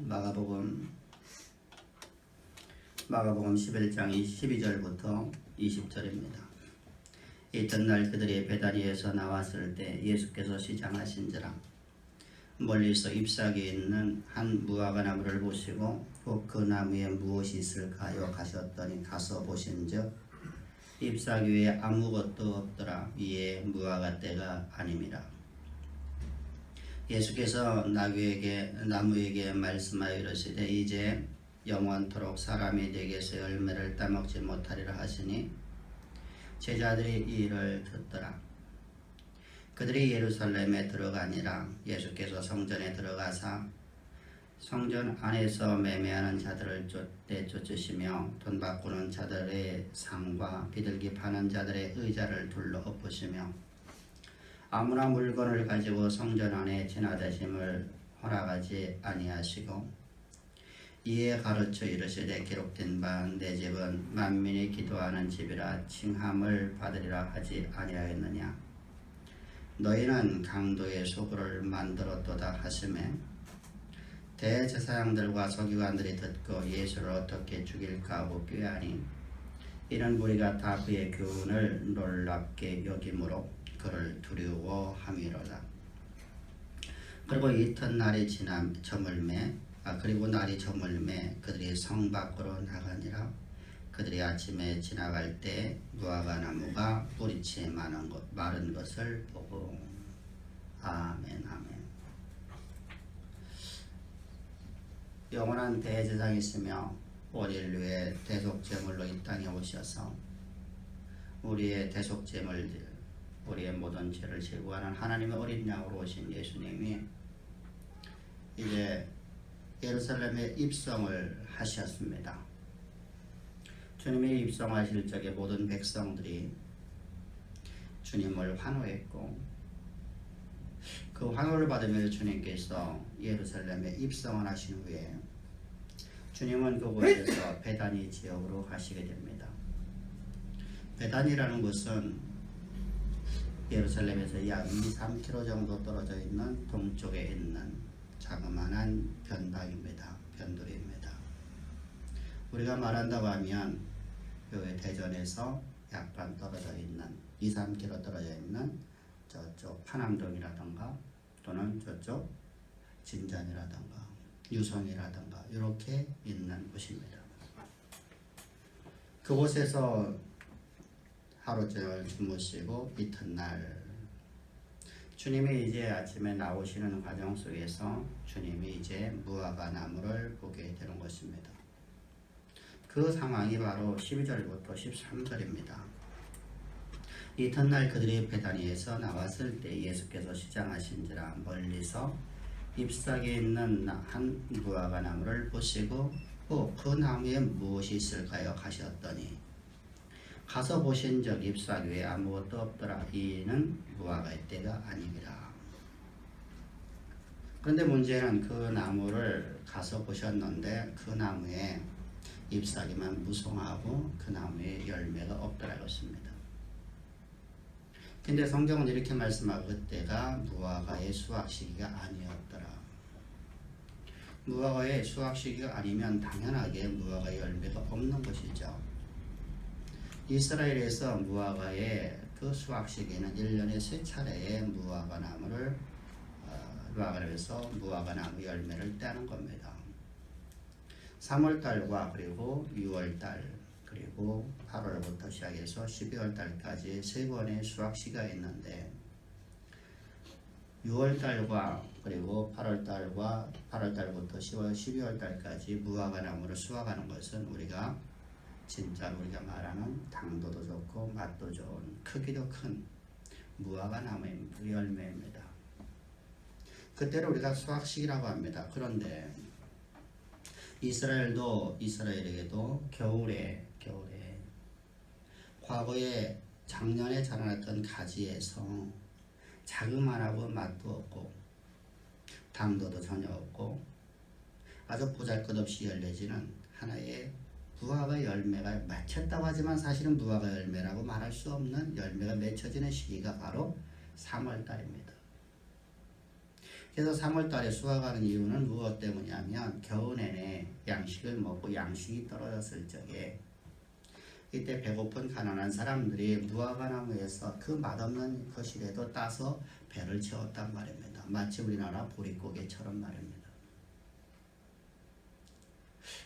마가복음 11장 12절부터 20절입니다. 이튿날 그들이 베다니에서 나왔을 때 예수께서 시장하신지라 멀리서 잎사귀에 있는 한 무화과 나무를 보시고 곧 그 나무에 무엇이 있을까요 하셨더니 가서 보신즉 잎사귀 위에 아무것도 없더라. 이에 무화과 때가 아님이라. 예수께서 나무에게 말씀하여 이르시되 이제 영원토록 사람이 내게서 열매를 따먹지 못하리라 하시니 제자들이 이 일을 듣더라. 그들이 예루살렘에 들어가니라. 예수께서 성전에 들어가사 성전 안에서 매매하는 자들을 내쫓으시며 돈 바꾸는 자들의 상과 비둘기 파는 자들의 의자를 둘러 엎으시며 아무나 물건을 가지고 성전 안에 지나다심을 허락하지 아니하시고 이에 가르쳐 이르시되 기록된 바 내 집은 만민이 기도하는 집이라 칭함을 받으리라 하지 아니하였느냐. 너희는 강도의 소굴을 만들었도다 하시매 대제사장들과 서기관들이 듣고 예수를 어떻게 죽일까 하고 꾀하니 이는 무리가 다 그의 교훈을 놀랍게 여김으로 그를 두려워함이로다. 그리고 이튿날이 날이 저물매 그들이 성 밖으로 나가니라. 그들이 아침에 지나갈 때 무화과 나무가 뿌리채 마른 것을 보고 아멘. 영원한 대제사장이시며 온 인류의 대속제물로 이 땅에 오셔서 우리의 대속제물 우리의 모든 죄를 제거하는 하나님의 어린 양으로 오신 예수님이 이제 예루살렘에 입성을 하셨습니다. 주님이 입성하실 적에 모든 백성들이 주님을 환호했고 그 환호를 받으며 주님께서 예루살렘에 입성을 하신 후에 주님은 그곳에서 베다니 지역으로 가시게 됩니다. 베다니라는 곳은 예루살렘에서 약 2-3km 정도 떨어져 있는 동쪽에 있는 자그마한 변도리입니다. 우리가 말한다고 하면 여기 대전에서 약간 떨어져 있는 2-3km 떨어져 있는 저쪽 파남동이라든가 또는 저쪽 진전이라든가 유성이라든가 이렇게 있는 곳입니다. 그곳에서 하루종일 주무시고 이튿날 주님이 이제 아침에 나오시는 과정 속에서 주님이 이제 무화과 나무를 보게 되는 것입니다. 그 상황이 바로 12절부터 13절입니다. 이튿날 그들이 베다니에서 나왔을 때 예수께서 시장하신지라 멀리서 잎사귀에 있는 한 무화과 나무를 보시고 그 나무에 무엇이 있을까요 하셨더니 가서 보신즉 잎사귀 위에 아무것도 없더라. 이는 무화과의 때가 아니니라. 그런데 문제는 그 나무를 가서 보셨는데 그 나무에 잎사귀만 무성하고 그 나무에 열매가 없더라 했습니다. 근데 성경은 이렇게 말씀하고 그때가 무화과의 수확 시기가 아니었더라. 무화과의 수확 시기가 아니면 당연하게 무화과 열매가 없는 것이죠. 이스라엘에서 무화과의 그 수확 시기는 1년에 3차례의 무화과 나무를 무화과 나무 열매를 따는 겁니다. 3월달과 그리고 6월달 그리고 8월부터 시작해서 12월달까지 3번의 수확 시기가 있는데 6월달과 그리고 8월부터 12월달까지 무화과 나무를 수확하는 것은 우리가 말하는 당도도 좋고 맛도 좋은 크기도 큰 무화과 나무의 열매입니다. 그때를 우리가 수확식이라고 합니다. 그런데 이스라엘에게도 겨울에 과거에 작년에 자라났던 가지에서 자그만하고 맛도 없고 당도도 전혀 없고 아주 보잘것없이 열려지는 하나의 무화과 열매가 맺혔다고 하지만 사실은 무화과 열매라고 말할 수 없는 열매가 맺혀지는 시기가 바로 3월달입니다. 그래서 3월달에 수확하는 이유는 무엇 때문이냐면 겨우 내내 양식을 먹고 양식이 떨어졌을 적에 이때 배고픈 가난한 사람들이 무화과나무에서 그 맛없는 것이라도 따서 배를 채웠단 말입니다. 마치 우리나라 보릿고개처럼 말입니다.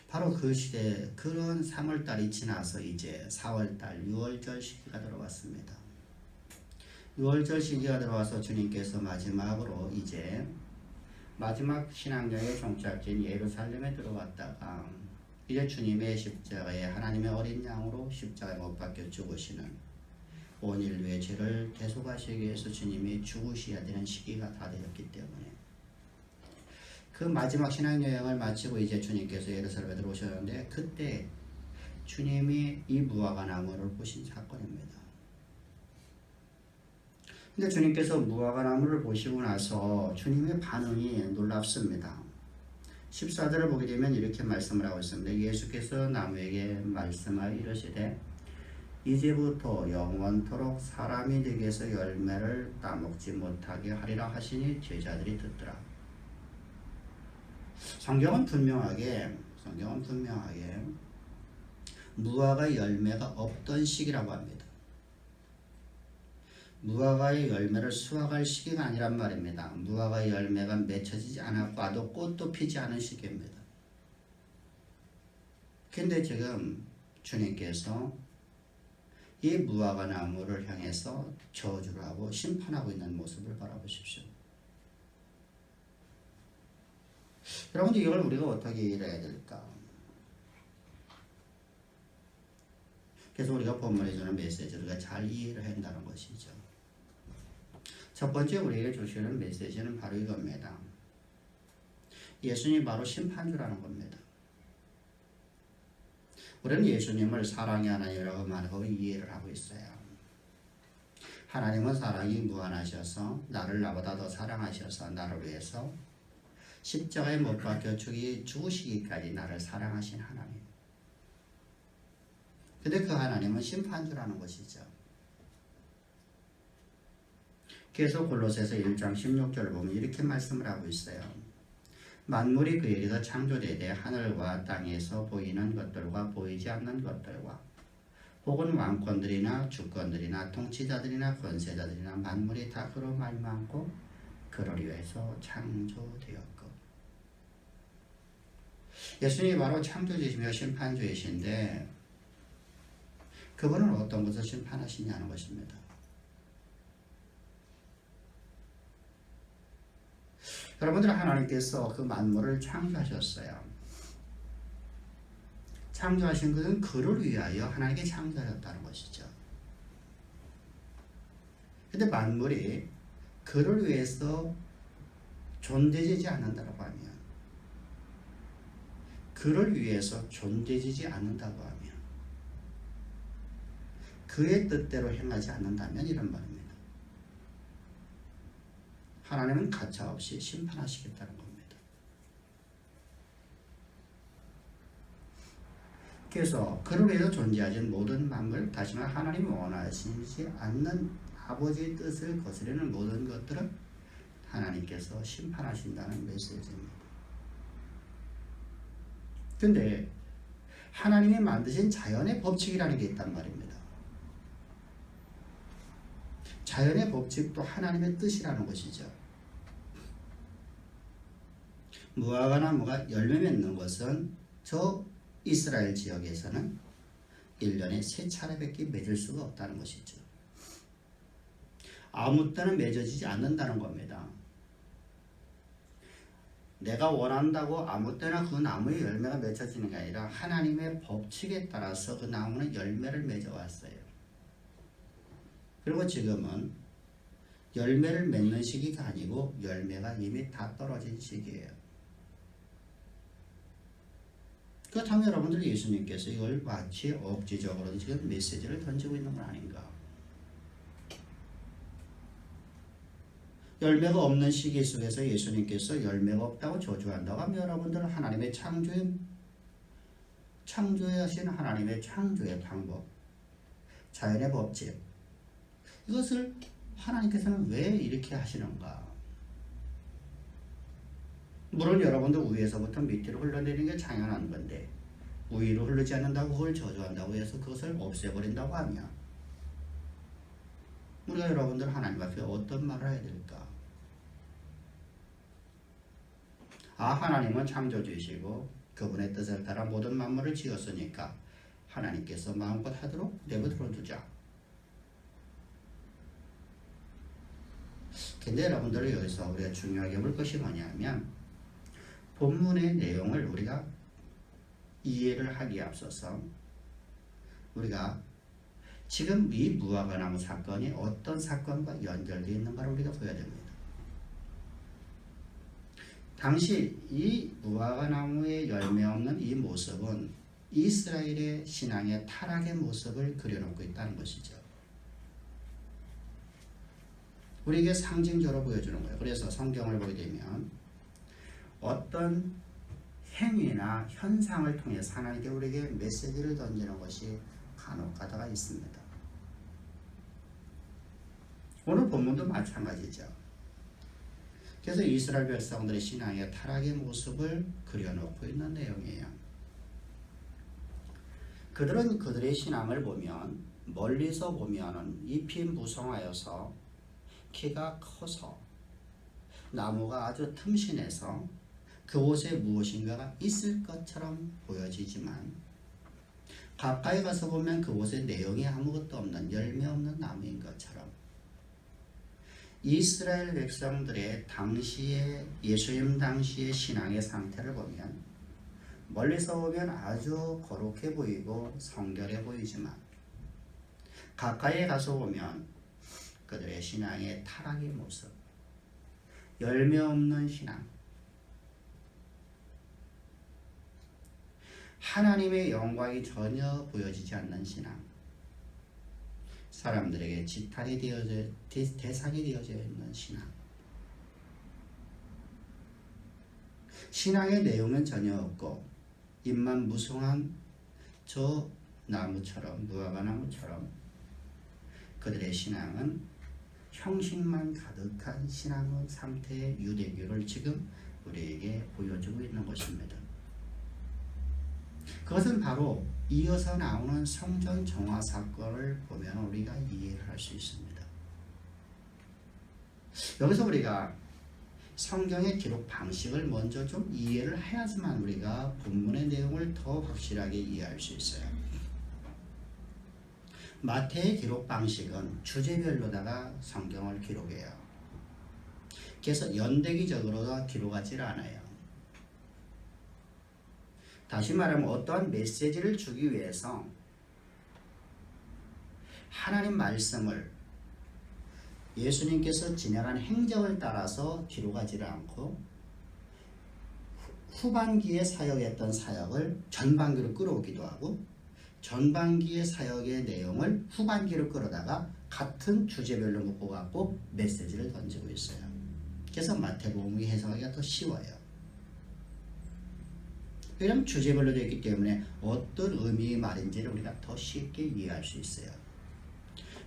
바로 그 시대 그런 3월달이 지나서 이제 4월달 6월절 시기가 들어왔습니다. 6월절 시기가 들어와서 주님께서 마지막으로 이제 마지막 신앙여행의 종착지인 예루살렘에 들어왔다가 이제 주님의 십자가에 하나님의 어린 양으로 십자가에 못 박혀 죽으시는 온 인류의 죄를 대속하시기 위해서 주님이 죽으셔야 되는 시기가 다 되었기 때문에 그 마지막 신앙여행을 마치고 이제 주님께서 예루살렘에 들어오셨는데 그때 주님이 이 무화과 나무를 보신 사건입니다. 근데 주님께서 무화과 나무를 보시고 나서 주님의 반응이 놀랍습니다. 14절을 보게 되면 이렇게 말씀을 하고 있습니다. 예수께서 나무에게 말씀하여 이르시되 이제부터 영원토록 사람이 내게서 열매를 따먹지 못하게 하리라 하시니 제자들이 듣더라. 성경은 분명하게 무화과 열매가 없던 시기라고 합니다. 무화과의 열매를 수확할 시기가 아니란 말입니다. 무화과의 열매가 맺혀지지 않았고 아도 꽃도 피지 않은 시기입니다. 근데 지금 주님께서 이 무화과 나무를 향해서 저주를 하고 심판하고 있는 모습을 바라보십시오. 여러분들 이걸 우리가 어떻게 이해해야 될까? 그래서 우리가 본문에 주는 메시지를 우리가 잘 이해를 한다는 것이죠. 첫 번째 우리에게 주시는 메시지는 바로 이겁니다. 예수님이 바로 심판주라는 겁니다. 우리는 예수님을 사랑의 하나님이라고 말하고 이해를 하고 있어요. 하나님은 사랑이 무한하셔서 나를 나보다 더 사랑하셔서 나를 위해서 십자가에 못 박혀 죽으시기까지 나를 사랑하신 하나님. 근데 그 하나님은 심판주라는 것이죠. 그래서 골로새서 1장 16절을 보면 이렇게 말씀을 하고 있어요. 만물이 그에게서 창조되되 하늘과 땅에서 보이는 것들과 보이지 않는 것들과 혹은 왕권들이나 주권들이나 통치자들이나 권세자들이나 만물이 다 그로 말미암고 그를 위해서 창조되었고. 예수님이 바로 창조주이시며 심판주이신데 그분은 어떤 것을 심판하시냐는 것입니다. 여러분들 하나님께서 그 만물을 창조하셨어요. 창조하신 것은 그를 위하여 하나님께 창조하셨다는 것이죠. 근데 만물이 그를 위해서 존재되지 않는다고 하면 그를 위해서 존재되지 않는다고 하면 그의 뜻대로 행하지 않는다면 이런 말입니다. 하나님은 가차없이 심판하시겠다는 겁니다. 그래서 그를 위해서 존재하는 모든 만물, 다시 말해 하나님이 원하시지 않는 아버지의 뜻을 거스르는 모든 것들은 하나님께서 심판하신다는 메시지입니다. 근데 하나님이 만드신 자연의 법칙이라는 게 있단 말입니다. 자연의 법칙도 하나님의 뜻이라는 것이죠. 무화과 나무가 열매 맺는 것은 저 이스라엘 지역에서는 1년에 3차례밖에 맺을 수가 없다는 것이죠. 아무 때나 맺어지지 않는다는 겁니다. 내가 원한다고 아무 때나 그 나무의 열매가 맺어지는 게 아니라 하나님의 법칙에 따라서 그 나무는 열매를 맺어왔어요. 그리고 지금은 열매를 맺는 시기가 아니고 열매가 이미 다 떨어진 시기예요. 그렇다면 여러분들 예수님께서 이걸 마치 억지적으로 지금 메시지를 던지고 있는 건 아닌가? 열매가 없는 시기 속에서 예수님께서 열매가 없다고 저주한다고 하면 여러분들은 하나님의 창조하신 하나님의 창조의 방법, 자연의 법칙, 이것을 하나님께서는 왜 이렇게 하시는가? 물은 여러분도 위에서부터 밑으로 흘러내리는 게 당연한 건데 위로 흐르지 않는다고 그걸 저주한다고 해서 그것을 없애버린다고 하면 우리가 여러분들 하나님 앞에 어떤 말을 해야 될까? 하나님은 창조주이시고 그분의 뜻을 따라 모든 만물을 지었으니까 하나님께서 마음껏 하도록 내버려 두자. 근데 여러분들 여기서 우리가 중요하게 볼 것이 뭐냐면 본문의 내용을 우리가 이해를 하기에 앞서서 우리가 지금 이 무화과나무 사건이 어떤 사건과 연결되어 있는가를 우리가 보여야 됩니다. 당시 이 무화과나무의 열매 없는 이 모습은 이스라엘의 신앙의 타락의 모습을 그려놓고 있다는 것이죠. 우리에게 상징적으로 보여주는 거예요. 그래서 성경을 보게 되면 어떤 행위나 현상을 통해서 하나님께 우리에게 메시지를 던지는 것이 간혹가다가 있습니다. 오늘 본문도 마찬가지죠. 그래서 이스라엘 백성들의 신앙의 타락의 모습을 그려놓고 있는 내용이에요. 그들은 그들의 신앙을 보면 멀리서 보면 잎이 무성하여서 키가 커서 나무가 아주 틈신해서 그곳에 무엇인가가 있을 것처럼 보여지지만 가까이 가서 보면 그곳에 내용이 아무것도 없는 열매 없는 나무인 것처럼 이스라엘 백성들의 당시의 예수님 당시의 신앙의 상태를 보면 멀리서 보면 아주 거룩해 보이고 성결해 보이지만 가까이 가서 보면 그들의 신앙의 타락의 모습, 열매 없는 신앙, 하나님의 영광이 전혀 보여지지 않는 신앙, 사람들에게 지탄이 대상이 되어져 있는 신앙, 신앙의 내용은 전혀 없고 잎만 무성한 저 나무처럼 무화과나무처럼 그들의 신앙은 형식만 가득한 신앙의 상태의 유대교를 지금 우리에게 보여주고 있는 것입니다. 그것은 바로 이어서 나오는 성전 정화 사건을 보면 우리가 이해를 할 수 있습니다. 여기서 우리가 성경의 기록 방식을 먼저 좀 이해를 해야지만 우리가 본문의 내용을 더 확실하게 이해할 수 있어요. 마태의 기록 방식은 주제별로다가 성경을 기록해요. 그래서 연대기적으로 기록하지 않아요. 다시 말하면 어떠한 메시지를 주기 위해서 하나님 말씀을 예수님께서 진행한 행적을 따라서 기록하지를 않고 후반기에 사역했던 사역을 전반기로 끌어오기도 하고 전반기의 사역의 내용을 후반기로 끌어다가 같은 주제별로 묶어갖고 메시지를 던지고 있어요. 그래서 마태복음이 해석하기가 더 쉬워요. 왜냐하면 주제별로 되어 있기 때문에 어떤 의미의 말인지를 우리가 더 쉽게 이해할 수 있어요.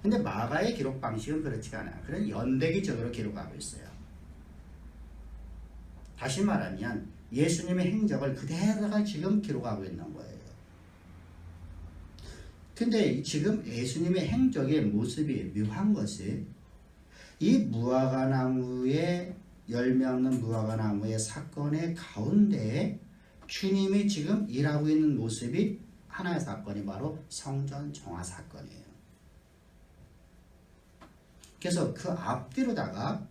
근데 마가의 기록 방식은 그렇지가 않아요. 그런 연대기적으로 기록하고 있어요. 다시 말하면 예수님의 행적을 그대로가 지금 기록하고 있는 거예요. 근데 지금 예수님의 행적의 모습이 묘한 것이 이 무화과나무의 열매 없는 무화과나무의 사건의 가운데에 주님이 지금 일하고 있는 모습이 하나의 사건이 바로 성전 정화 사건이에요. 그래서 그 앞뒤로다가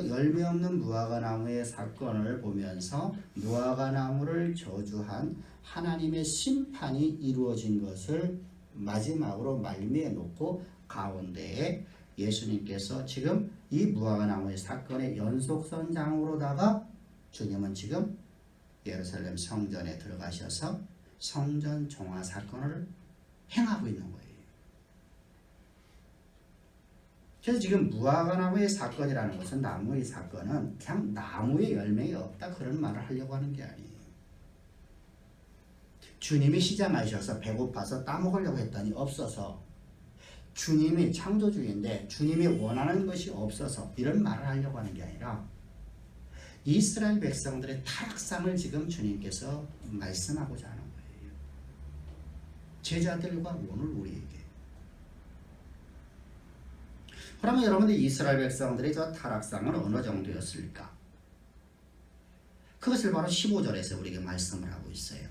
열매 없는 무화과나무의 사건을 보면서 무화과나무를 저주한 하나님의 심판이 이루어진 것을 마지막으로 말미에 놓고 가운데에 예수님께서 지금 이 무화과나무의 사건의 연속선장으로다가 주님은 지금 예루살렘 성전에 들어가셔서 성전 정화 사건을 행하고 있는 거예요. 그래서 지금 무화과나무의 사건이라는 것은 나무의 사건은 그냥 나무에 열매가 없다 그런 말을 하려고 하는 게 아니에요. 주님이 시장하셔서 배고파서 따먹으려고 했더니 없어서 주님이 창조주인데 주님이 원하는 것이 없어서 이런 말을 하려고 하는 게 아니라 이스라엘 백성들의 타락상을 지금 주님께서 말씀하고자 하는 거예요. 제자들과 오늘 우리에게. 그러면 여러분들 이스라엘 백성들의 저 타락상은 어느 정도였을까? 그것을 바로 15절에서 우리에게 말씀을 하고 있어요.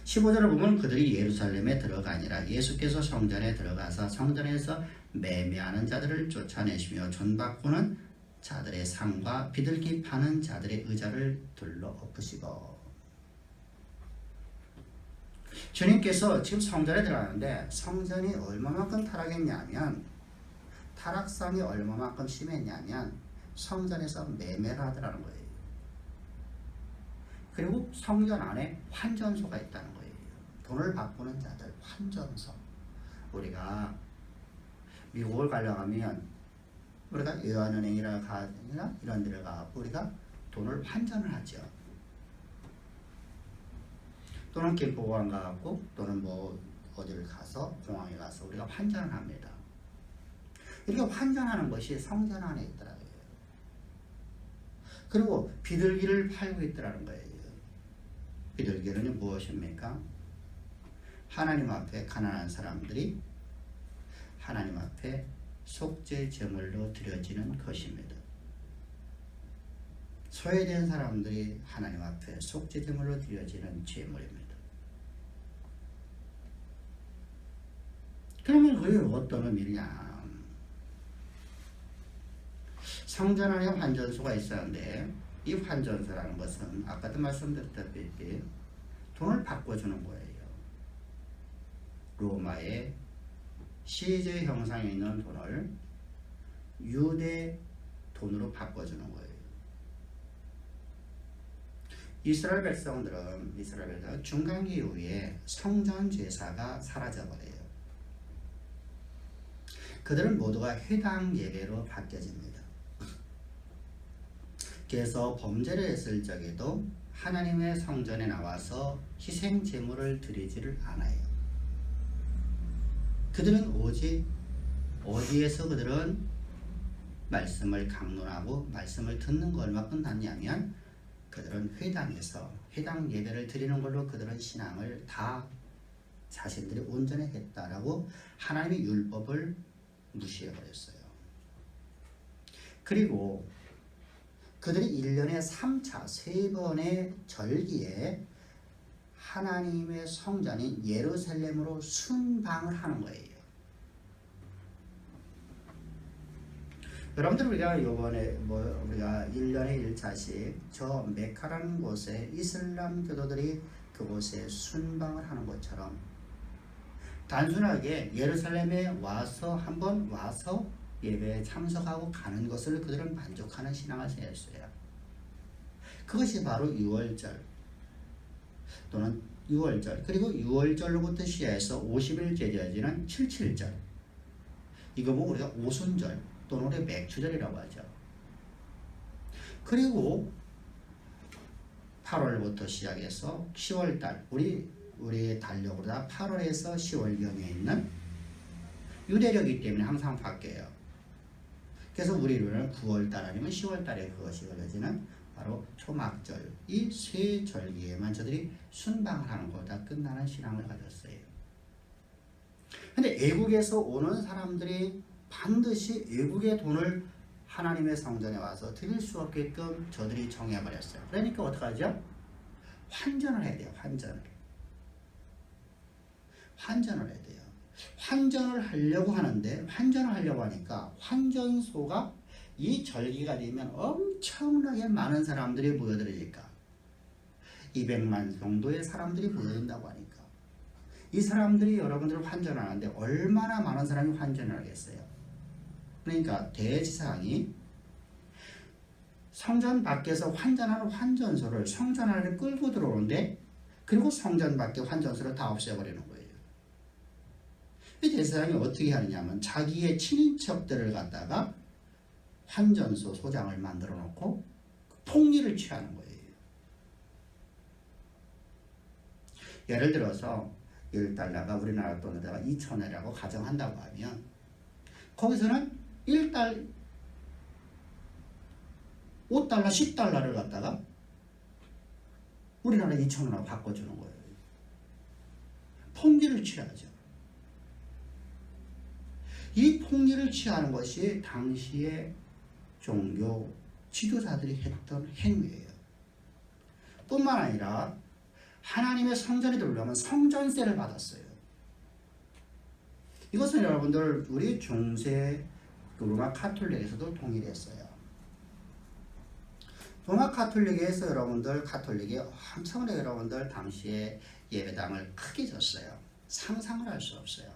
15절을 보면 그들이 예루살렘에 들어가니라 예수께서 성전에 들어가서 성전에서 매매하는 자들을 쫓아내시며 존바꾸는 자들의 상과 비둘기 파는 자들의 의자를 둘러 엎으시고. 주님께서 지금 성전에 들어가는데 성전이 얼마만큼 타락했냐면 타락상이 얼마만큼 심했냐면 성전에서 매매를 하더라는 거예요. 그리고 성전 안에 환전소가 있다는 거예요. 돈을 바꾸는 자들, 환전소. 우리가 미국을 가려고 하면 우리가 외환은행이나 이런 데를 가고 우리가 돈을 환전을 하죠. 또는 김포공항 가고 또는 뭐 어디를 가서 공항에 가서 우리가 환전을 합니다. 이렇게 환전하는 것이 성전 안에 있더라고요. 그리고 비둘기를 팔고 있더라는 거예요. 비둘기는 무엇입니까? 하나님 앞에 가난한 사람들이 하나님 앞에 속죄 제물로 드려지는 것입니다. 소외된 사람들이 하나님 앞에 속죄 제물로 드려지는 제물입니다. 그러면 그게 어떤 의미냐? 성전 안에 환전소가 있었는데 이 환전소라는 것은 아까도 말씀드렸다시피 돈을 바꿔주는 거예요. 로마의 시제 형상에 있는 돈을 유대 돈으로 바꿔주는 거예요. 이스라엘 백성들은 중간기 이후에 성전 제사가 사라져버려요. 그들은 모두가 회당 예배로 바뀌어집니다. 그래서 범죄를 했을 적에도 하나님의 성전에 나와서 희생 제물을 드리지를 않아요. 그들은 오직 어디에서 그들은 말씀을 강론하고 말씀을 듣는 걸만 끝났냐면 그들은 회당에서 회당 예배를 드리는 걸로 그들은 신앙을 다 자신들이 온전히 했다라고 하나님의 율법을 무시해버렸어요. 그리고 그들이 1년에 3차 3번의 절기에 하나님의 성전인 예루살렘으로 순방을 하는 거예요. 여러분들 우리가 이번에 우리가 1년에 1차씩 저 메카라는 곳에 이슬람 교도들이 그곳에 순방을 하는 것처럼 단순하게 예루살렘에 와서 한번 와서 예배에 참석하고 가는 것을 그들은 만족하는 신앙을 세웠어요. 그것이 바로 6월절 또는 6월절 그리고 6월절로부터 시작해서 50일째 되어지는 77절 이거 보고 우리가 오순절 또는 우리 맥주절이라고 하죠. 그리고 8월부터 시작해서 10월달 우리 달력으로 다 8월에서 10월경에 있는 유대력이기 때문에 항상 바뀌어요. 그래서 우리는 9월달 아니면 10월달에 그것이 걸려지는 바로 초막절 이 세 절기에만 저들이 순방을 하는 거다 끝나는 신앙을 가졌어요. 근데 애국에서 오는 사람들이 반드시 애국의 돈을 하나님의 성전에 와서 드릴 수 없게끔 저들이 정해버렸어요. 그러니까 어떡하죠? 환전을 해야 돼요. 환전을 해야 돼요. 환전을 하려고 하는데 환전을 하려고 하니까 환전소가 이 절기가 되면 엄청나게 많은 사람들이 모여들으니까 200만 정도의 사람들이 모여든다고 하니까 이 사람들이 여러분들을 환전하는데 얼마나 많은 사람이 환전을 하겠어요. 그러니까 대지상이 성전 밖에서 환전하는 환전소를 성전 안에 끌고 들어오는데 그리고 성전 밖에 환전소를 다 없애버리는 거예요. 이 대지상이 어떻게 하느냐면 자기의 친인척들을 갖다가 환전소 소장을 만들어 놓고 폭리를 취하는 거예요. 예를 들어서 $1가 우리나라 돈으로다가 2,000원이라고 가정한다고 하면 거기서는 5달러, 10달러를 갖다가 우리나라 2,000원하고 바꿔주는 거예요. 폭리를 취하죠. 이 폭리를 취하는 것이 당시의 종교 지도자들이 했던 행위예요. 뿐만 아니라 하나님의 성전에 들어오려면 성전세를 받았어요. 이것은 여러분들 우리 중세 로마 카톨릭에서도 동일했어요. 로마 카톨릭에서 여러분들 카톨릭이 엄청나게 여러분들 당시에 예배당을 크게 졌어요. 상상을 할 수 없어요.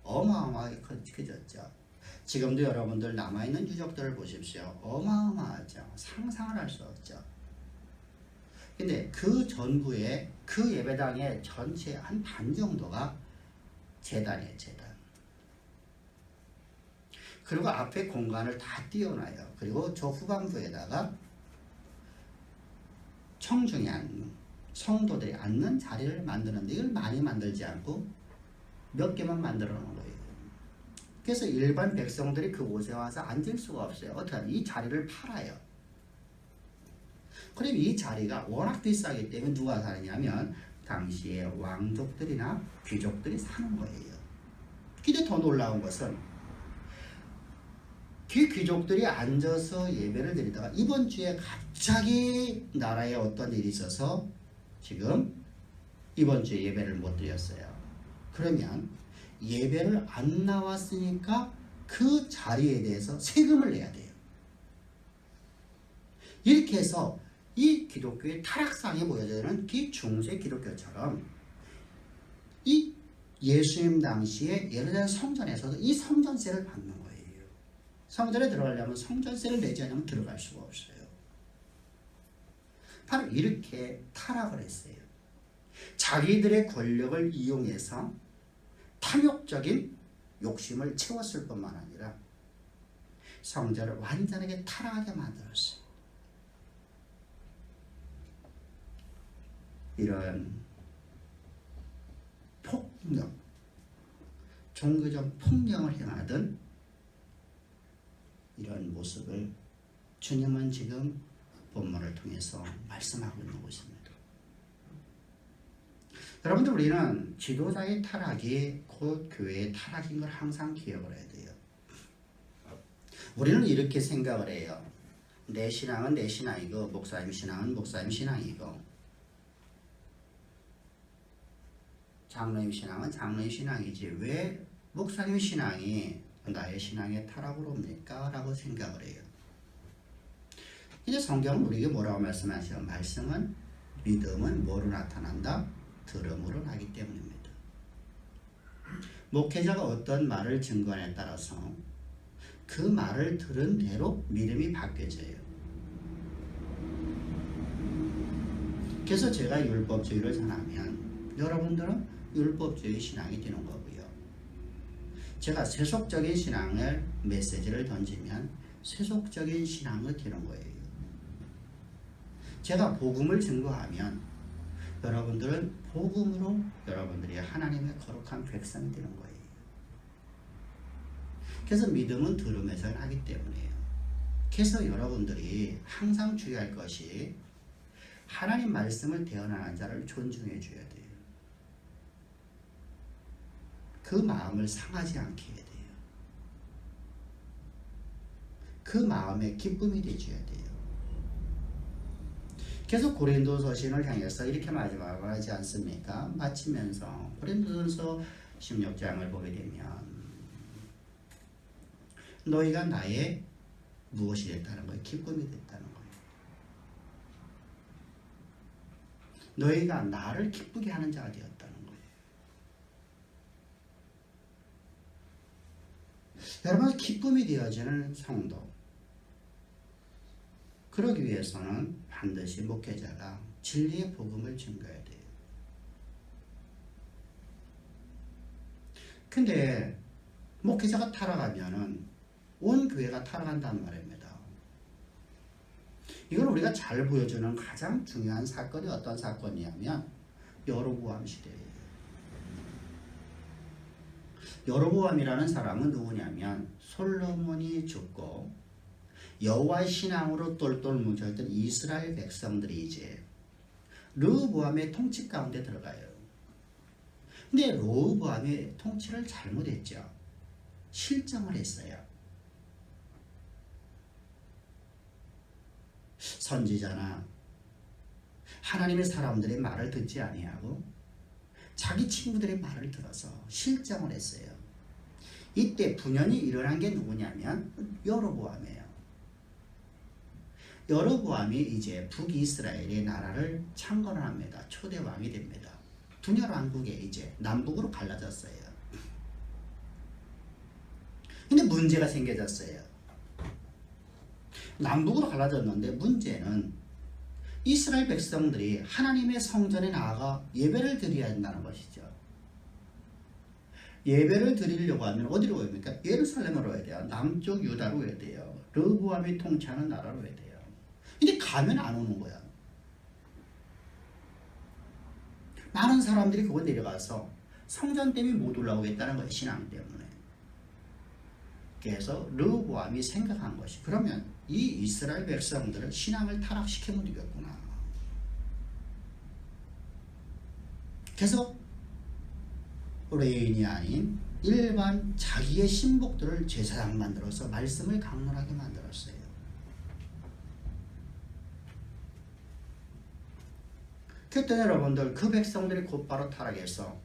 어마어마하게 크게 졌죠. 지금도 여러분들 남아있는 유적들을 보십시오. 어마어마하죠. 상상을 할 수 없죠. 근데 그 전부에 그 예배당의 전체 한 반 정도가 제단이에요. 제단. 그리고 앞에 공간을 다 띄워놔요. 그리고 저 후반부에다가 청중이 앉는, 성도들이 앉는 자리를 만드는데 이걸 많이 만들지 않고 몇 개만 만들어 놓은 거예요. 그래서 일반 백성들이 그곳에 와서 앉을 수가 없어요. 어떻게 하면 이 자리를 팔아요. 그럼 이 자리가 워낙 비싸기 때문에 누가 사느냐면 당시에 왕족들이나 귀족들이 사는 거예요. 근데 더 놀라운 것은 그 귀족들이 앉아서 예배를 드리다가 이번 주에 갑자기 나라에 어떤 일이 있어서 지금 이번 주에 예배를 못 드렸어요. 그러면 예배를 안 나왔으니까 그 자리에 대해서 세금을 내야 돼요. 이렇게 해서 이 기독교의 타락상에 보여지는 그 중세 기독교처럼 이 예수님 당시에 예루살렘 성전에서도 이 성전세를 받는 거예요. 성전에 들어가려면 성전세를 내지 않으면 들어갈 수가 없어요. 바로 이렇게 타락을 했어요. 자기들의 권력을 이용해서 탐욕적인 욕심을 채웠을 뿐만 아니라 성전을 완전하게 타락하게 만들었어요. 이런 폭력, 종교적 폭력을 행하던 이런 모습을 주님은 지금 본문을 통해서 말씀하고 있는 것입니다. 여러분들 우리는 지도자의 타락이 곧 교회의 타락인 걸 항상 기억을 해야 돼요. 우리는 이렇게 생각을 해요. 내 신앙은 내 신앙이고 목사님 신앙은 목사님 신앙이고 장로님 신앙은 장로님 신앙이지 왜 목사님 신앙이 나의 신앙의 타락으로 옵니까? 라고 생각을 해요. 이제 성경은 우리에게 뭐라고 말씀하시죠? 말씀은 믿음은 뭐로 나타난다? 들음으로 나기 때문입니다. 목회자가 어떤 말을 증거에 따라서 그 말을 들은 대로 믿음이 바뀌어져요. 그래서 제가 율법주의를 전하면 여러분들은 율법주의 신앙이 되는 거고요. 제가 세속적인 신앙을 메시지를 던지면 세속적인 신앙이 되는 거예요. 제가 복음을 증거하면 여러분들은 복음으로 여러분들이 하나님의 거룩한 백성이 되는 거예요. 그래서 믿음은 들음에서 나기 때문이에요. 그래서 여러분들이 항상 주의할 것이 하나님 말씀을 대언하는 자를 존중해 줘야 돼요. 그 마음을 상하지 않게 해야 돼요. 그 마음에 기쁨이 되줘야 돼요. 계속 고린도서신을 향해서 이렇게 마지막으로 하지 않습니까? 마치면서 고린도전서 16장을 보게 되면 너희가 나의 무엇이 됐다는 거예요? 기쁨이 됐다는 거예요. 너희가 나를 기쁘게 하는 자가 되었다는 거예요. 여러분 기쁨이 되어지는 성도 그러기 위해서는 반드시 목회자가 진리의 복음을 증거해야 돼요. 근데 목회자가 타락하면은 온 교회가 타락한다는 말입니다. 이걸 우리가 잘 보여주는 가장 중요한 사건이 어떤 사건이냐면 여로보암 시대예요. 여로보암이라는 사람은 누구냐면 솔로몬이 죽고 여호와의 신앙으로 똘똘 뭉쳐있던 이스라엘 백성들이 이제 르호보암의 통치 가운데 들어가요. 근데 르호보암의 통치를 잘못했죠. 실정을 했어요. 선지자나 하나님의 사람들의 말을 듣지 아니하고 자기 친구들의 말을 들어서 실정을 했어요. 이때 분연이 일어난 게 누구냐면 여로보암이에요. 여로보암이 이제 북이스라엘의 나라를 창건을 합니다. 초대 왕이 됩니다. 분열 왕국에 이제 남북으로 갈라졌어요. 근데 문제가 생겨졌어요. 남북으로 갈라졌는데 문제는 이스라엘 백성들이 하나님의 성전에 나아가 예배를 드려야 한다는 것이죠. 예배를 드리려고 하면 어디로 가야 됩니까? 예루살렘으로 가야 돼요. 남쪽 유다로 가야 돼요. 르호보암이 통치하는 나라로 가야 돼요. 근데 가면 안 오는 거야. 많은 사람들이 그거 내려가서 성전 때문에 못 올라오겠다는 거예요. 신앙 때문에. 그래서 르호보암이 생각한 것이 그러면 이 이스라엘 백성들은 신앙을 타락시키면 되겠구나. 그래서 레인이 아닌 일반 자기의 신복들을 제사장 만들어서 말씀을 강론하게 만들었어요. 그때 여러분들 그 백성들이 곧바로 타락해서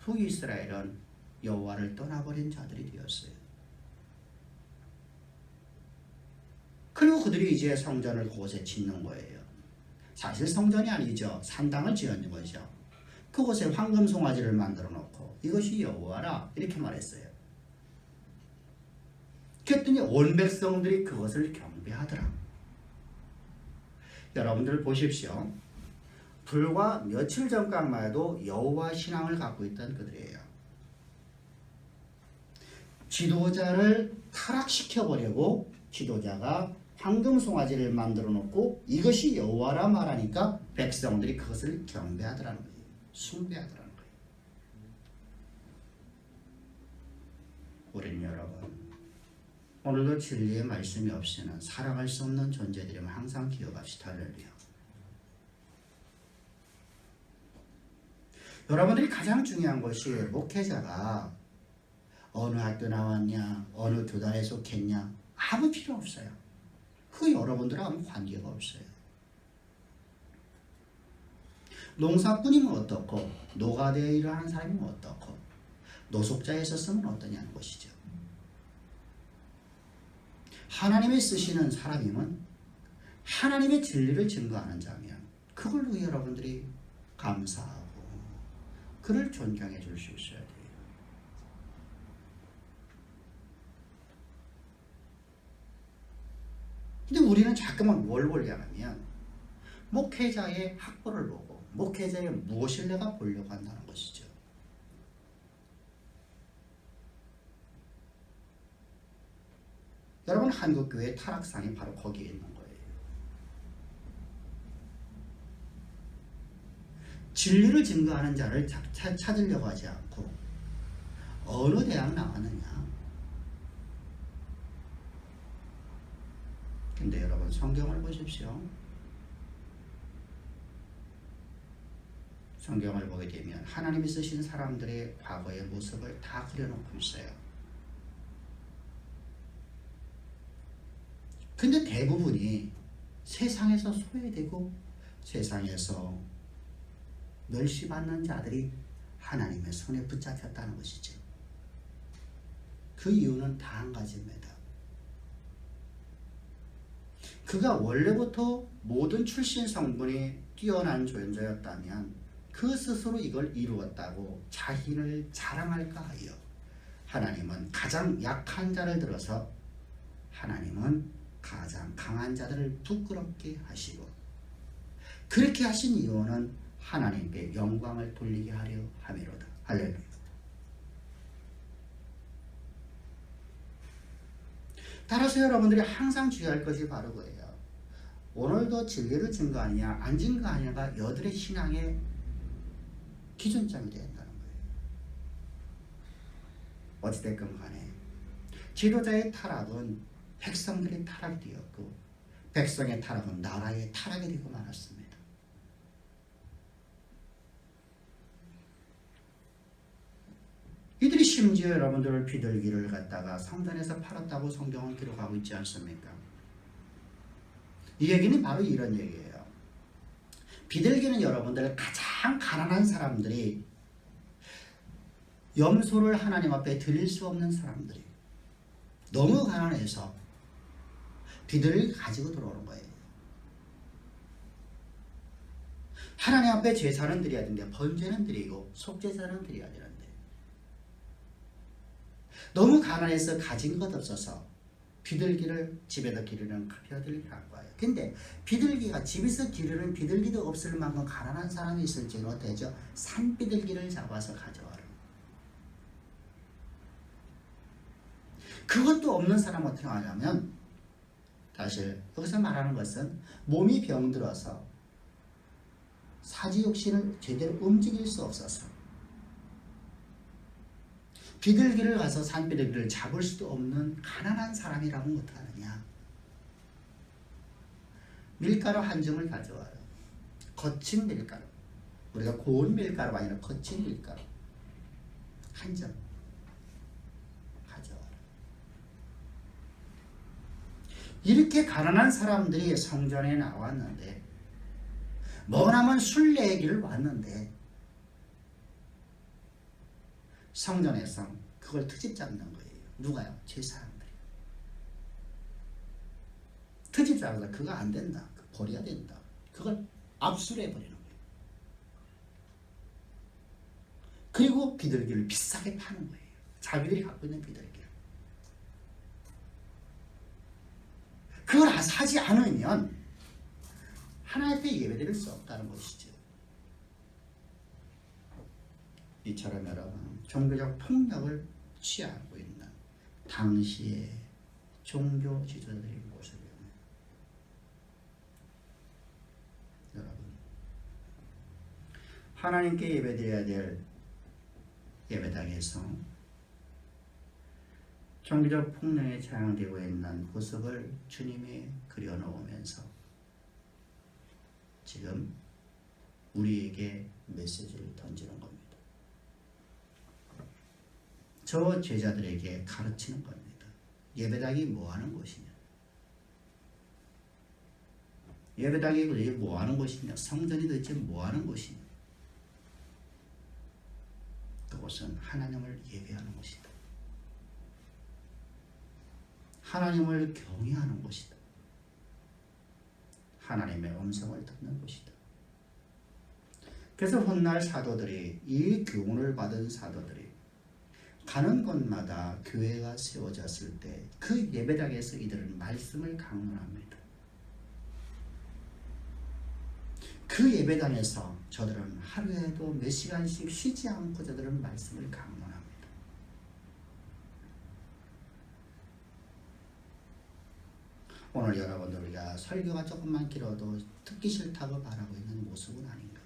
북이스라엘은 여호와를 떠나버린 자들이 되었어요. 그리고 그들이 이제 성전을 그곳에 짓는 거예요. 사실 성전이 아니죠. 산당을 지은 거죠. 그곳에 황금 송아지를 만들어 놓고 이것이 여호와라 이렇게 말했어요. 그랬더니 온 백성들이 그것을 경배하더라. 여러분들 보십시오. 불과 며칠 전까지만 해도 여호와 신앙을 갖고 있던 그들이에요. 지도자를 타락시켜버리고 지도자가 황금 송아지를 만들어 놓고 이것이 여호와라 말하니까 백성들이 그것을 경배하더라는 거예요. 숭배하더라는 거예요. 우리는 여러분 오늘도 진리의 말씀이 없이는 살아갈 수 없는 존재들임을 항상 기억합시다. 할렐루야. 여러분들이 가장 중요한 것이 목회자가 어느 학교 나왔냐, 어느 교단에 속했냐 아무 필요 없어요. 그 여러분들은 아무 관계가 없어요. 농사꾼이면 어떻고 노가대에 일을 하는 사람이면 어떻고 노숙자에 있었으면 어떠냐는 것이죠. 하나님이 쓰시는 사람이면 하나님의 진리를 증거하는 자면 그걸로 여러분들이 감사하고 그를 존경해 줄 수 있어야 돼요. 근데 우리는 자꾸만 뭘 보려면 목회자의 학벌을 보고 목회자의 무엇을 내가 보려고 한다는 것이죠. 여러분 한국교회의 타락상이 바로 거기에 있는 거예요. 진리를 증거하는 자를 찾으려고 하지 않고 어느 대학 나왔느냐. 근데 여러분 성경을 보십시오. 성경을 보게 되면 하나님이 쓰신 사람들의 과거의 모습을 다 그려놓고 있어요. 근데 대부분이 세상에서 소외되고 세상에서 멸시받는 자들이 하나님의 손에 붙잡혔다는 것이죠. 그 이유는 다 한 가지입니다. 그가 원래부터 모든 출신 성분이 뛰어난 존재였다면 그 스스로 이걸 이루었다고 자신을 자랑할까 하여 하나님은 가장 약한 자를 들어서 하나님은 가장 강한 자들을 부끄럽게 하시고 그렇게 하신 이유는 하나님께 영광을 돌리게 하려 함이로다. 할렐루야. 따라서 여러분들이 항상 주의할 것이 바로 그예요. 오늘도 진리를 진 거 아니냐, 안 진 거 아니냐가 여들의 신앙의 기준점이 되야 한다는 거예요. 어찌됐건 간에 지도자의 타락은 백성들의 타락이 되었고, 백성의 타락은 나라의 타락이 되고 말았습니다. 이들이 심지어 여러분들 비둘기를 갖다가 성전에서 팔았다고 성경은 기록하고 있지 않습니까? 이 얘기는 바로 이런 얘기예요. 비둘기는 여러분들 가장 가난한 사람들이, 염소를 하나님 앞에 드릴 수 없는 사람들이 너무 가난해서 비둘기 가지고 들어오는 거예요. 하나님 앞에 제사는 드려야 되는데 번제는 드리고 속제사는 드려야 되는데 너무 가난해서 가진 것 없어서 비둘기를 집에다 기르는 비둘기를 한 거예요. 근데 비둘기가 집에서 기르는 비둘기도 없을 만큼 가난한 사람이 있을지는 어때죠? 산비둘기를 잡아서 가져와라. 그것도 없는 사람은 어떻게 하냐면, 사실 여기서 말하는 것은 몸이 병들어서 사지욕신을 제대로 움직일 수 없어서 비둘기를 가서 산비둘기를 잡을 수도 없는 가난한 사람이라면 어떡하느냐. 밀가루 한 점을 가져와요. 거친 밀가루. 우리가 고운 밀가루가 아니라 거친 밀가루 한 점 가져와요. 이렇게 가난한 사람들이 성전에 나왔는데, 머나먼 순례길을 왔는데 성전에서 그걸 트집 잡는 거예요. 누가요? 제 사람들이. 트집 잡아서 그거 안 된다. 버려야 된다. 그걸 압수해 버리는 거예요. 그리고 비둘기를 비싸게 파는 거예요. 자기들이 갖고 있는 비둘기를. 그걸 사지 않으면 하나님 앞에 예배드릴 수 없다는 것이죠. 이처럼 여러분, 종교적 폭력을 취하고 있는 당시의 종교 지도자들의 모습이에요. 여러분, 하나님께 예배드려야 될 예배당에서 종교적 폭력에 사용되고 있는 모습을 주님이 그려놓으면서 지금 우리에게 메시지를 던지는 겁니다. 저 제자들에게 가르치는 겁니다. 예배당이 뭐하는 곳이냐, 예배당이 도대체 뭐하는 곳이냐, 성전이 도대체 뭐하는 곳이냐. 그곳은 하나님을 예배하는 곳이다. 하나님을 경외하는 곳이다. 하나님의 음성을 듣는 곳이다. 그래서 훗날 사도들이, 이 교훈을 받은 사도들이 가는 곳마다 교회가 세워졌을 때 그 예배당에서 이들은 말씀을 강론합니다. 그 예배당에서 저들은 하루에도 몇 시간씩 쉬지 않고 저들은 말씀을 강론합니다. 오늘 여러분들 우리가 설교가 조금만 길어도 듣기 싫다고 바라고 있는 모습은 아닌가.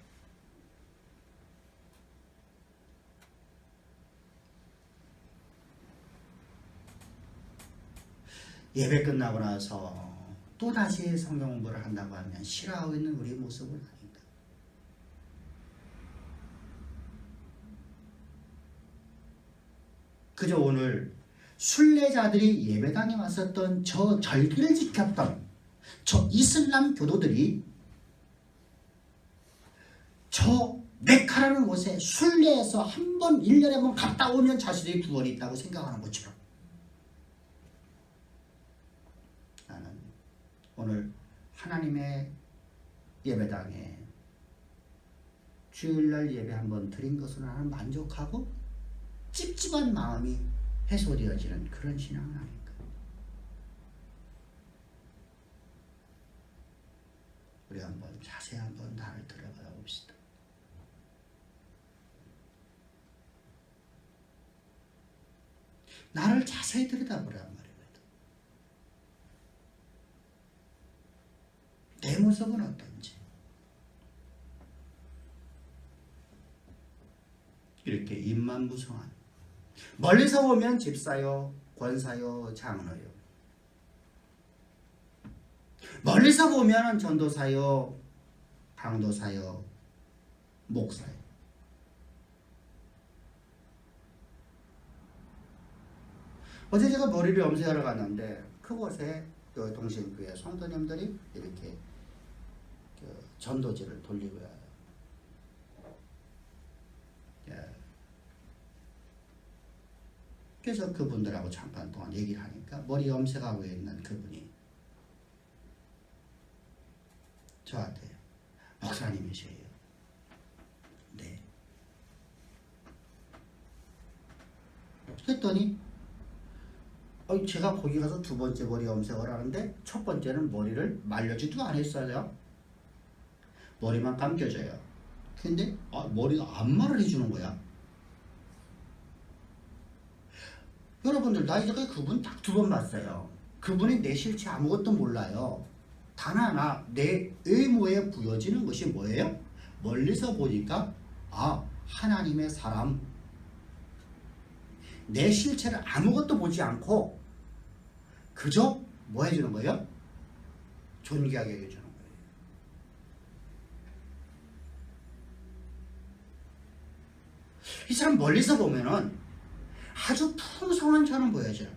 예배 끝나고 나서 또다시 성경 공부를 한다고 하면 싫어하고 있는 우리의 모습은 아닌가. 그저 오늘 순례자들이 예배당에 왔었던 저 절기를 지켰던 저 이슬람 교도들이 저 메카라는 곳에 순례해서 한 번 1년에 한 번 갔다 오면 자신의 구원이 있다고 생각하는 것처럼, 나는 오늘 하나님의 예배당에 주일날 예배 한번 드린 것으로 나는 만족하고 찝찝한 마음이 해소되어지는 그런 신앙은 아닌가. 우리 한번 자세히 한번 나를 들어가 봅시다. 나를 자세히 들여다보란 말이거든. 내 모습은 어떤지 이렇게 입만무성한, 멀리서 보면 집사요, 권사요, 장로요, 멀리서 보면 전도사요, 강도사요, 목사요. 어제 제가 머리를 염색하러 갔는데 그곳에 그 동신교회 성도님들이 이렇게 그 전도지를 돌리고요. 그래서 그분들하고 잠깐 동안 얘기를 하니까 머리 염색하고 있는 그분이 저한테 목사님이세요. 네. 했더니 제가 거기 가서 두 번째 머리 염색을 하는데 첫 번째는 머리를 말려주지도 않았어요. 머리만 감겨져요. 근데 머리가 안마를 해주는 거야. 여러분들 나 이제까지 그분 딱 두 번 봤어요. 그분이 내 실체 아무것도 몰라요. 단 하나 내 외모에 부여지는 것이 뭐예요? 멀리서 보니까 하나님의 사람. 내 실체를 아무것도 보지 않고 그저 뭐 해주는 거예요? 존귀하게 해주는 거예요. 이 사람 멀리서 보면은 아주 풍성한 처럼 보여져요.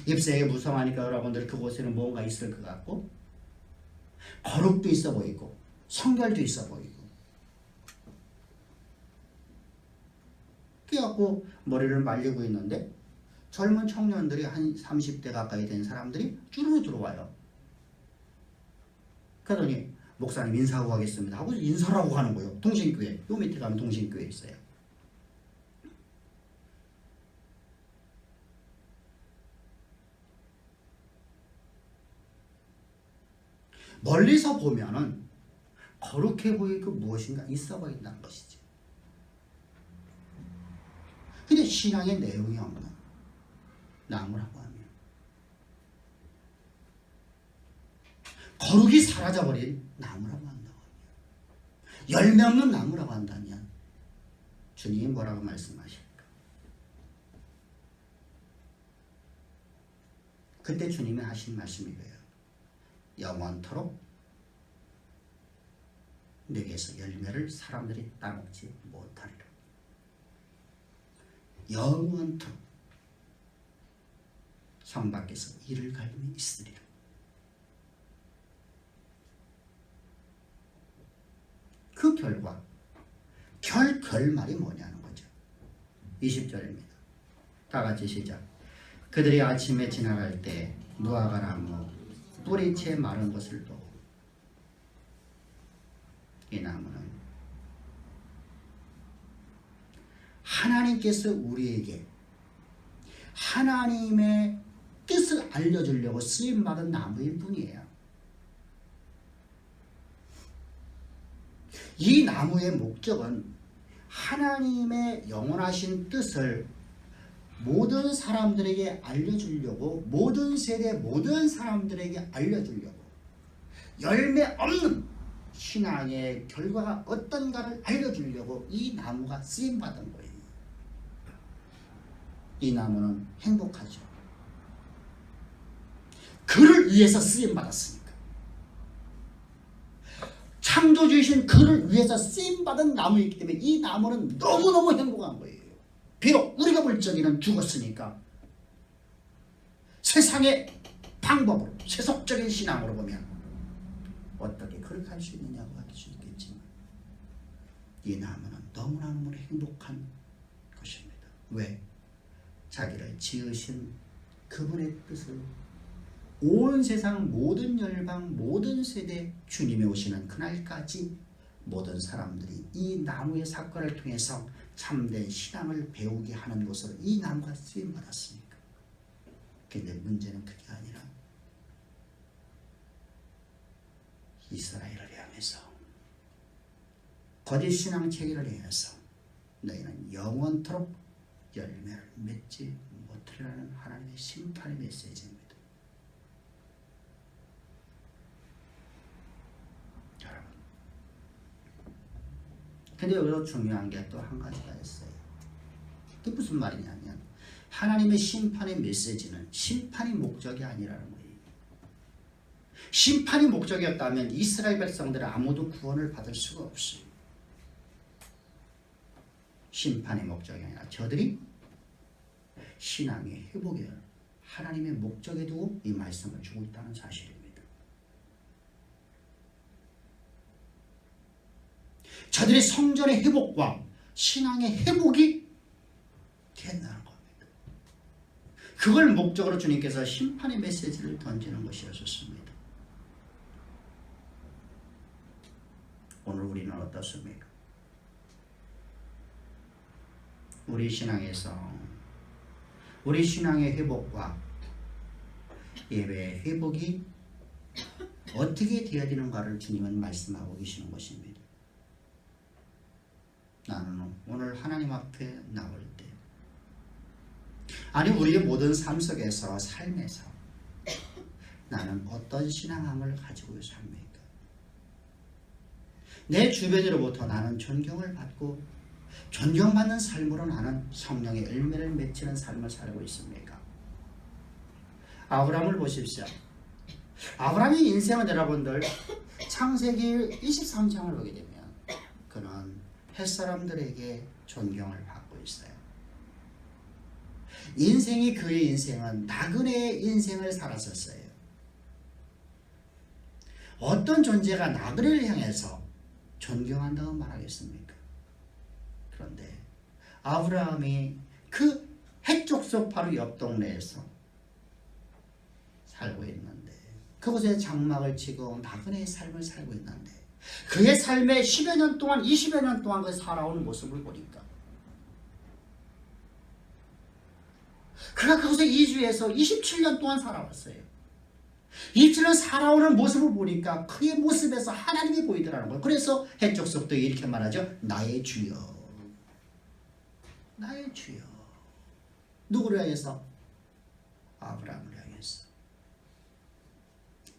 입새에 무성하니까 여러분들 그곳에는 뭔가 있을 것 같고 거룩도 있어 보이고 성결도 있어 보이고, 그래갖고 머리를 말리고 있는데 젊은 청년들이 한 30대 가까이 된 사람들이 쭈르르 들어와요. 그러더니 목사님 인사하고 가겠습니다 하고 인사를 하고 가는 거예요. 동신교회, 요 밑에 가면 동신교회 있어요. 멀리서 보면은 거룩해 보이고 무엇인가 있어 보인다는 것이지. 근데 신앙의 내용이 없는 나무라고 하면, 거룩이 사라져버린 나무라고 한다고 하면, 열매 없는 나무라고 한다면 주님이 뭐라고 말씀하실까? 그때 주님이 하신 말씀이 뭐예요? 영원토록 내게서 열매를 사람들이 따먹지 못하리라. 영원토록 성 밖에서 이를 갈림이 있으리라. 그 결과 결말이 뭐냐는 거죠. 20절입니다. 다 같이 시작. 그들이 아침에 지나갈 때 무화과 나무 뿌리채 마른 것을 보고, 이 나무는 하나님께서 우리에게 하나님의 뜻을 알려주려고 쓰임받은 나무일 뿐이에요. 이 나무의 목적은 하나님의 영원하신 뜻을 모든 사람들에게 알려주려고, 모든 세대 모든 사람들에게 알려주려고, 열매 없는 신앙의 결과가 어떤가를 알려주려고 이 나무가 쓰임받은 거예요. 이 나무는 행복하죠. 그를 위해서 쓰임받았으니까. 창조주이신 그를 위해서 쓰임받은 나무이기 때문에 이 나무는 너무너무 행복한 거예요. 비록 우리가 볼 적에는 죽었으니까 세상의 방법으로, 세속적인 신앙으로 보면 어떻게 그렇게 할 수 있느냐고 할 수 있겠지만, 이 나무는 너무너무 행복한 것입니다. 왜? 자기를 지으신 그분의 뜻을 온 세상 모든 열방 모든 세대 주님이 오시는 그날까지 모든 사람들이 이 나무의 사건을 통해서 참된 신앙을 배우게 하는 것으로 이 나무가 쓰임받았으니까. 근데 문제는 그게 아니라 이스라엘을 향해서, 거짓 신앙 체계를 향해서 너희는 영원토록 열매를 맺지 못하리라는 하나님의 심판의 메시지입니다. 근데 여기서 중요한 게 또 한 가지가 있어요. 그게 무슨 말이냐면 하나님의 심판의 메시지는 심판이 목적이 아니라는 거예요. 심판이 목적이었다면 이스라엘 백성들은 아무도 구원을 받을 수가 없어요. 심판의 목적이 아니라 저들이 신앙의 회복을 하나님의 목적에 두고 이 말씀을 주고 있다는 사실입니다. 저들의 성전의 회복과 신앙의 회복이 된다는 겁니다. 그걸 목적으로 주님께서 심판의 메시지를 던지는 것이었습니다. 오늘 우리는 어떻습니까? 우리 신앙에서 우리 신앙의 회복과 예배의 회복이 어떻게 되어야 되는가를 주님은 말씀하고 계시는 것입니다. 나는 오늘 하나님 앞에 나올 때 아니 우리의 모든 삶 속에서 삶에서 나는 어떤 신앙함을 가지고 삽니까? 내 주변으로부터 나는 존경을 받고 존경받는 삶으로 나는 성령의 열매를 맺히는 삶을 살고 있습니까? 아브라함을 보십시오. 아브라함의 인생은 여러분들 창세기 23장을 보게 되면 그는 햇사람들에게 존경을 받고 있어요. 인생이 그의 인생은 나그네의 인생을 살았었어요. 어떤 존재가 나그네를 향해서 존경한다고 말하겠습니까? 그런데 아브라함이 그 해족속 바로 옆 동네에서 살고 있는데 그곳에 장막을 치고 나그네의 삶을 살고 있는데 그의 삶에 10여 년 동안 20여 년 동안 그 살아오는 모습을 보니까 그가 그곳에 이주해서 27년 동안 살아왔어요. 27년 살아오는 모습을 보니까 그의 모습에서 하나님이 보이더라는 거예요. 그래서 해족속도 이렇게 말하죠. 나의 주여, 나의 주여. 누구를 향해서? 아브라함을 향해서.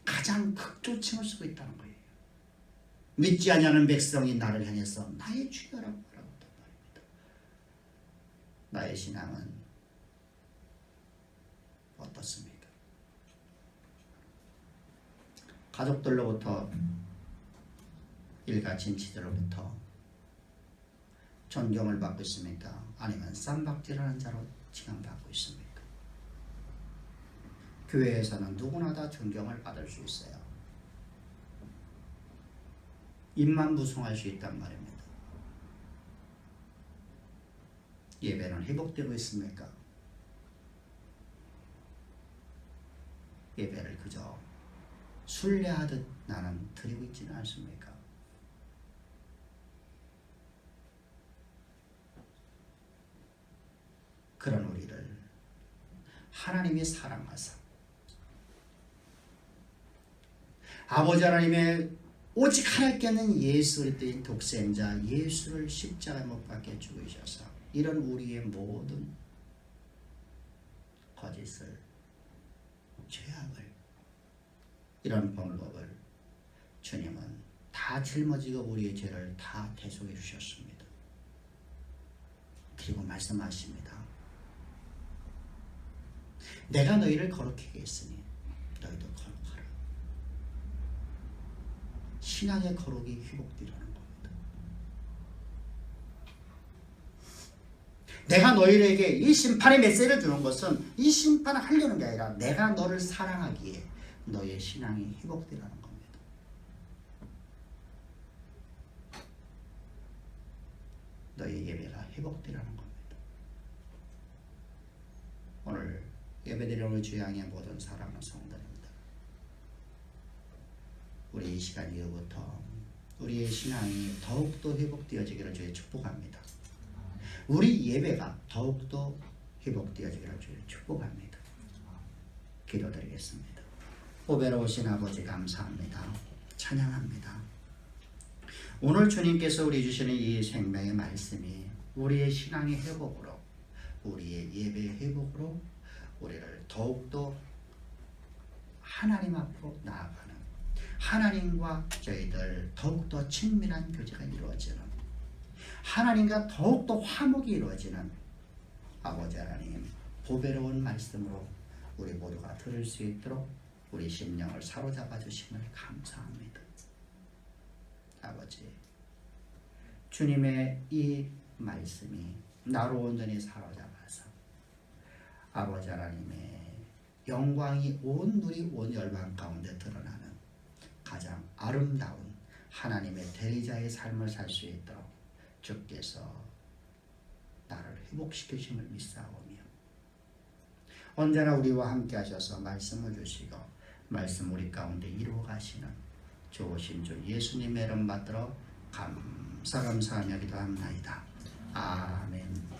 가장 극조칭을 쓰고 있다는 거예요. 믿지 아니하는 백성이 나를 향해서 나의 주여라고 말하고 있단 말입니다. 나의 신앙은 어떻습니까? 가족들로부터 일가 친지들로부터 존경을 받고 있습니까? 아니면 쌈박질하는 자로 칭함받고 있습니까? 교회에서는 누구나 다 존경을 받을 수 있어요. 입만 무성할 수 있단 말입니다. 예배는 회복되고 있습니까? 예배를 그저 순례하듯 나는 드리고 있지는 않습니까? 그런 우리를 하나님이 사랑하사 아버지 하나님의 오직 하나님께 있는 예수 그리스도의 독생자 예수를 십자가에 못 박혀 죽으셔서 이런 우리의 모든 거짓을 죄악을 이런 방법을 주님은 다 짊어지고 우리의 죄를 다 대속해 주셨습니다. 그리고 말씀하십니다. 내가 너희를 거룩하게 했으니 너희도 거룩하라. 신앙의 거룩이 회복되라는 겁니다. 내가 너희에게 이 심판의 메시지를 주는 것은 이 심판을 하려는 게 아니라 내가 너를 사랑하기에 너의 신앙이 회복되라는 겁니다. 너의 예배가 회복되라는 겁니다. 오늘 예배드리는 주의 양의 모든 사랑하는 성도입니다. 우리 이 시간 이후부터 우리의 신앙이 더욱더 회복되어지기를 주의 축복합니다. 우리 예배가 더욱더 회복되어지기를 주의 축복합니다. 기도드리겠습니다. 보배로우신 아버지 감사합니다. 찬양합니다. 오늘 주님께서 우리 주시는 이 생명의 말씀이 우리의 신앙의 회복으로 우리의 예배의 회복으로 우리를 더욱더 하나님 앞으로 나아가는 하나님과 저희들 더욱더 친밀한 교제가 이루어지는 하나님과 더욱더 화목이 이루어지는 아버지 하나님 보배로운 말씀으로 우리 모두가 들을 수 있도록 우리 심령을 사로잡아 주심을 감사합니다. 아버지, 주님의 이 말씀이 나로 온전히 사로잡아서 아버지 하나님의 영광이 온 누리 온 열방 가운데 드러나는 가장 아름다운 하나님의 대리자의 삶을 살 수 있도록 주께서 나를 회복시키심을 믿사오며 언제나 우리와 함께 하셔서 말씀을 주시고 말씀 우리 가운데 이루어 가시는 좋으신 주 예수님의 이름 받들어 감사하며 기도합나이다. 아멘.